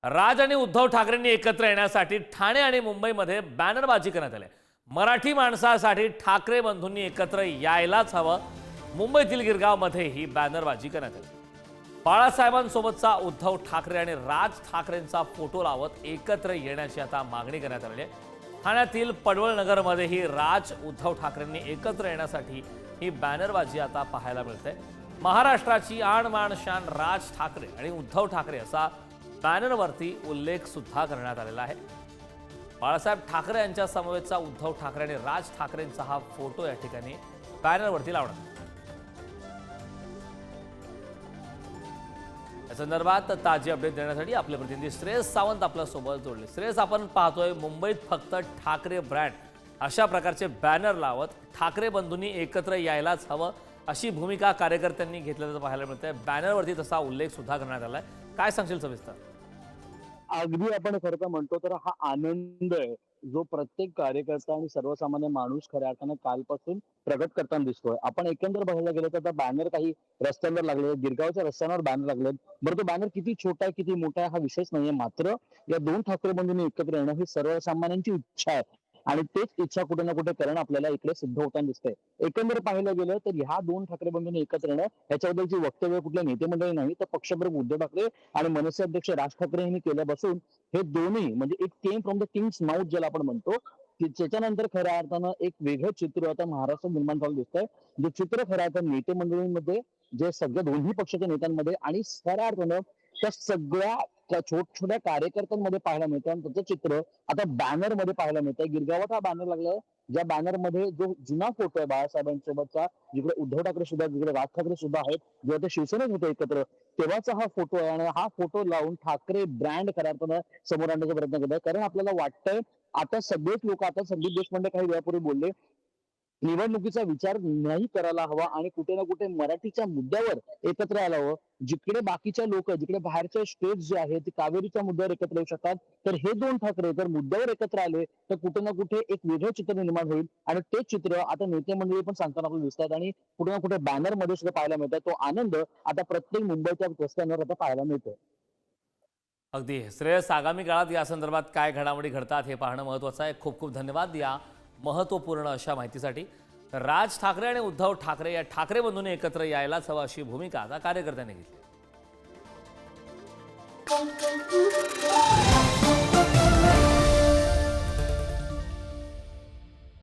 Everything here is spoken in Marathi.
राज आणि उद्धव ठाकरेंनी एकत्र येण्यासाठी ठाणे आणि मुंबईमध्ये बॅनरबाजी करण्यात आली। मराठी माणसासाठी ठाकरे बंधूंनी एकत्र यायलाच हवं। मुंबईतील गिरगावमध्ये ही बॅनरबाजी करण्यात आली। बाळासाहेबांसोबतचा उद्धव ठाकरे आणि राज ठाकरेंचा फोटो लावत एकत्र येण्याची आता मागणी करण्यात आली आहे। ठाण्यातील पडवळनगरमध्येही राज उद्धव ठाकरेंनी एकत्र येण्यासाठी ही बॅनरबाजी आता पाहायला मिळते। महाराष्ट्राची आण मान शान राज ठाकरे आणि उद्धव ठाकरे असा बॅनरवरती उल्लेख सुद्धा करण्यात आलेला आहे। बाळासाहेब ठाकरे यांच्या समवेतचा उद्धव ठाकरे आणि राज ठाकरेंचा हा फोटो या ठिकाणी बॅनरवरती लावण्यात आला। या संदर्भात ताजी अपडेट देण्यासाठी आपले प्रतिनिधी श्रेयस सावंत आपल्या सोबत जोडले। श्रेयस, आपण पाहतोय मुंबईत फक्त ठाकरे ब्रँड अशा प्रकारचे बॅनर लावत ठाकरे बंधूंनी एकत्र यायलाच हवं अशी भूमिका कार्यकर्त्यांनी घेतल्याचं पाहायला मिळतंय। बॅनरवरती तसा उल्लेख सुद्धा करण्यात आलाय। काय सांगशील सविस्तर? अगदी आपण खरं तर म्हणतो तर हा आनंद आहे जो प्रत्येक कार्यकर्ता आणि सर्वसामान्य माणूस खऱ्या अर्थानं कालपासून प्रगट करताना दिसतोय। आपण एकंदर बघायला गेलं तर आता बॅनर काही रस्त्यांवर लागले, गिरगावच्या रस्त्यांवर बॅनर लागले। बरं, तो बॅनर किती छोटा आहे किती मोठा आहे हा विषयच नाहीये, मात्र या दोन ठाकरे बंधूंनी एकत्र येणं ही सर्वसामान्यांची इच्छा आहे आणि तेच इच्छा कुठे ना कुठे करणं आपल्याला इकडे सिद्ध होताना दिसतंय। एकंदर पाहायला गेलं तर ह्या दोन ठाकरे बंधूंनी एकत्र येणं याच्याबद्दलची वक्तव्य कुठल्या नेते मंडळी नाही तर पक्षप्रमुख उद्धव ठाकरे आणि मनसे अध्यक्ष राज ठाकरे यांनी केल्यापासून हे दोन्ही म्हणजे it came from the Kings mouth ज्याला आपण म्हणतो की त्याच्यानंतर खऱ्या अर्थानं एक वेगळं चित्र आता महाराष्ट्रात निर्माण झालं दिसतंय। जे चित्र खऱ्या अर्थानं नेते मंडळींमध्ये जे सगळ्या दोन्ही पक्षाच्या नेत्यांमध्ये आणि खऱ्या अर्थानं त्या सगळ्या त्या छोट्या कार्यकर्त्यांमध्ये पाहायला मिळतं आणि त्याचं चित्र आता बॅनर मध्ये पाहायला मिळतंय। गिरगावात हा बॅनर लागलाय ज्या बॅनर मध्ये जो जुना फोटो आहे बाळासाहेबांसोबतचा, जिकडे उद्धव ठाकरे सुद्धा जिकडे राज ठाकरे सुद्धा आहेत, जेव्हा ते शिवसेनेत होते एकत्र तेव्हाचा हा फोटो आहे आणि हा फोटो लावून ठाकरे ब्रँड खऱ्या अर्थानं समोर आणण्याचा प्रयत्न करत आहे। कारण आपल्याला वाटतंय आता सगळेच लोक, आता संदीप देशपांडे काही वेळापूर्वी बोलले, निवडणुकीचा विचार नाही करायला हवा आणि कुठे ना कुठे मराठीच्या मुद्द्यावर एकत्र यायला हवं। जिकडे बाकीच्या लोक, जिकडे बाहेरचे स्टेट्स जे आहेत ते कावेरीच्या मुद्द्यावर एकत्र येऊ शकतात, तर हे दोन ठाकरे जर मुद्द्यावर एकत्र आले तर कुठे ना कुठे एक वेगळं चित्र निर्माण होईल आणि तेच चित्र आता नेते मंडळी पण सांगताना आपल्याला दिसतात आणि कुठे ना कुठे बॅनर मध्ये सुद्धा पाहायला मिळतात। तो आनंद आता प्रत्येक मुंबईच्या रस्त्यांवर आता पाहायला मिळतो। अगदी श्रेयस, आगामी काळात या संदर्भात काय घडामोडी घडतात हे पाहणं महत्त्वाचं आहे। खूप खूप धन्यवाद या महत्त्वपूर्ण अशा माहितीसाठी। राज ठाकरे आणि उद्धव ठाकरे या ठाकरे बंधूंनी एकत्र यायलाच हवं अशी भूमिका आता कार्यकर्त्यांनी घेतली।